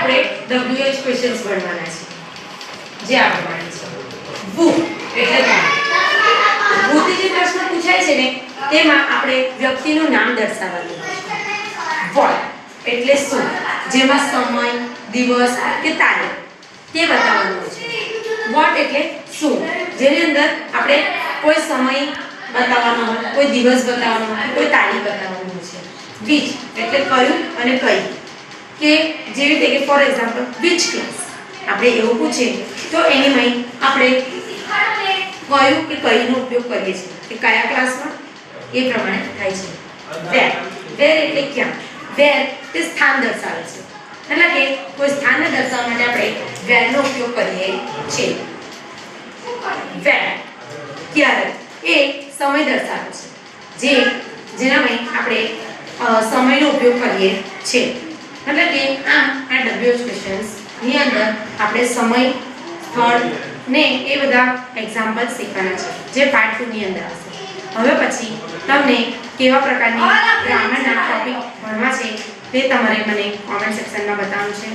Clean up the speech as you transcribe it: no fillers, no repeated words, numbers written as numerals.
આપણે WH questions ભણવાના છે જે આ પ્રમાણે છે. વુ એટલે કોણ? વુથી જે પ્રશ્ન પૂછાય છે ને તેમાં આપણે વ્યક્તિનું નામ દર્શાવવાનું છે. વોટ એટલે શું, જેમાં સમય, દિવસ કે તારીખ તે બતાવવાનું છે. વોટ એટલે શું, જેની અંદર આપણે કોઈ સમય બતાવવાનો હોય, કોઈ દિવસ બતાવવાનો હોય, કોઈ તારીખ બતાવવાનું છે. વિચ એટલે કયું અને કઈ, કે જેવી રીતે કે ફોર એક્ઝામ્પલ વિચ ક્લાસ આપણે એવું પૂછીએ તો એની માં આપણે કયું કે કઈનો ઉપયોગ કરીએ છીએ કે કયા ક્લાસમાં એ પ્રમાણે થાય છે. વેર, વેર એટલે ક્યાં, વેર તે સ્થાન દર્શાવે છે, એટલે કે કોઈ સ્થાનને દર્શાવવા માટે આપણે વેરનો ઉપયોગ કરીએ છીએ. વેર ક્યારે એ સમય દર્શાવે છે, જેનામાં આપણે સમયનો ઉપયોગ કરીએ છીએ. એટલે કે આ WH ક્વેશ્ચન્સ ની અંદર આપણે સમય, સ્થળ ને એ બધા એક્ઝામ્પલ શીખવાના છે જે પાર્ટ 2 ની અંદર આવશે. હવે પછી તમને કેવા પ્રકારની ગ્રામરના ટોપિક ભણવા છે તે તમારે મને કોમેન્ટ સેક્શનમાં બતાવવાનું છે.